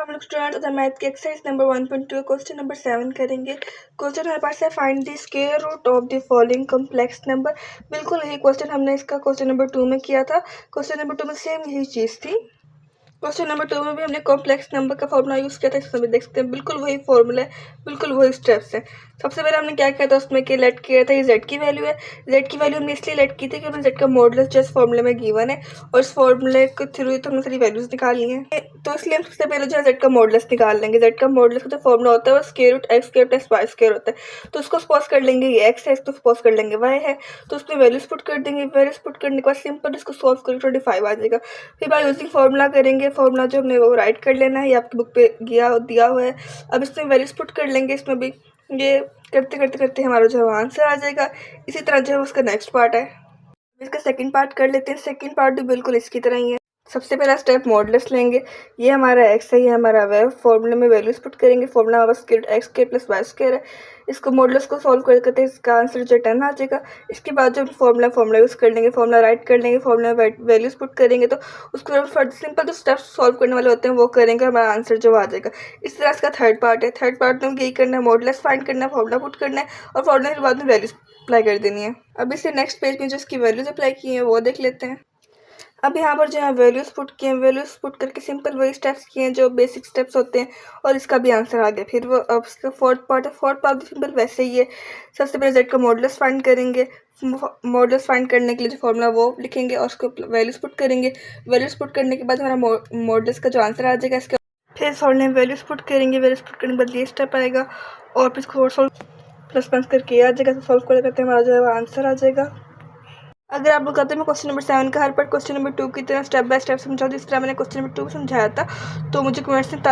हम लोग student math के एक्सरसाइज नंबर 1.2 क्वेश्चन नंबर 7 करेंगे। क्वेश्चन हमारे पास है find the square root of the following complex number. बिल्कुल यही क्वेश्चन हमने इसका क्वेश्चन नंबर 2 में किया था। क्वेश्चन नंबर 2 में सेम यही चीज़ थी। क्वेश्चन नंबर 2 में भी हमने कॉम्प्लेक्स नंबर का फॉर्मूला यूज़ किया था, इसमें भी देख सकते हैं बिल्कुल वही फॉर्मूला है, बिल्कुल वही स्टेप्स हैं। सबसे पहले हमने क्या किया था, उसमें कि लेट किया था ये जेड की वैल्यू है। जेड की वैल्यू हमने इसलिए लेट की थी कि हमने जेड का मॉडुलस जस्ट फॉर्मूले में गिवन है और इस फॉर्मूले के थ्रू तो हमने सारी वैल्यूज निकालनी है। तो इसलिए हम सबसे पहले जो है जेड का मॉडुलस निकाल लेंगे। जेड का मॉडुलस का जो फॉर्मूला होता है वो square root x square plus y square होता है। तो उसको सपोज कर लेंगे ये एक्स है, इसको सपोज कर लेंगे वाई है, तो उसमें वैल्यूज पुट कर देंगे। वैल्यूज पुट करने के बाद सिंपल इसको सॉल्व करके 25 आ जाएगा। फिर बाय यूजिंग फॉर्मूला करेंगे, फॉर्मूला जो हमने वो राइट कर लेना है, ये आपकी बुक पे दिया हुआ है। अब इसमें वैल्यूज पुट कर लेंगे, इसमें भी ये करते करते करते हमारा जो है आंसर आ जाएगा। इसी तरह जो है उसका नेक्स्ट पार्ट है, इसका सेकंड पार्ट कर लेते हैं। सेकंड पार्ट भी बिल्कुल इसकी तरह ही है। सबसे पहला स्टेप मॉडुलस लेंगे, ये हमारा एक्स है, ये हमारा वाई, फॉर्मूले में वैल्यूज पुट करेंगे। फॉर्मूला हमारा square x square plus y square है। इसको मॉडुलस को सॉल्व करते इसका आंसर जो 10 आ जाएगा। इसके बाद जो फॉर्मूला यूज़ कर लेंगे, फॉर्मूला राइट कर लेंगे, फॉर्मूला वैल्यूज पुट करेंगे, तो उसको सिंपल जो स्टेप्स सॉल्व करने वाले होते हैं वो करेंगे, हमारा आंसर जो आ जाएगा। इस तरह इसका थर्ड पार्ट है। थर्ड पार्ट में यही करना है, मॉडुलस फाइंड करना है, फॉर्मूला पुट करना है और फॉर्मूला के बाद में वैल्यूज अप्लाई कर देनी है। अब इससे नेक्स्ट पेज में जो इसकी वैल्यूज अप्लाई की है वो देख लेते हैं। अब यहाँ पर जो है वैल्यूज पुट किए हैं, वैल्यूज पुट करके सिंपल वही स्टेप्स किए हैं जो बेसिक स्टेप्स होते हैं और इसका भी आंसर आ गया। फिर वो अब इसका फोर्थ पार्ट है। फोर्थ पार्ट भी सिंपल वैसे ही है। सबसे पहले जेड का मॉडुलस फाइंड करेंगे। मॉडुलस फाइंड करने के लिए जो फॉर्मूला वो लिखेंगे और उसको वैल्यूज पुट करेंगे। वैल्यूज पुट करने के बाद हमारा मॉडुलस का जो आंसर आ जाएगा। इसके फिर फॉर्मूले में वैल्यूज पुट करेंगे, वैल्यूज पुट करने के बाद ये स्टेप आएगा और फिर इसको सॉल्व प्लस प्लस करके आ जाएगा। सॉल्व करते हमारा जो है आंसर आ जाएगा। अगर आप लोग कहते हैं मैं क्वेश्चन नंबर 7 का हर पार्ट क्वेश्चन नंबर 2 की तरह स्टेप बाय स्टेप समझाऊँ जिस तरह मैंने क्वेश्चन नंबर 2 समझाया था, तो मुझे कमेंट्स में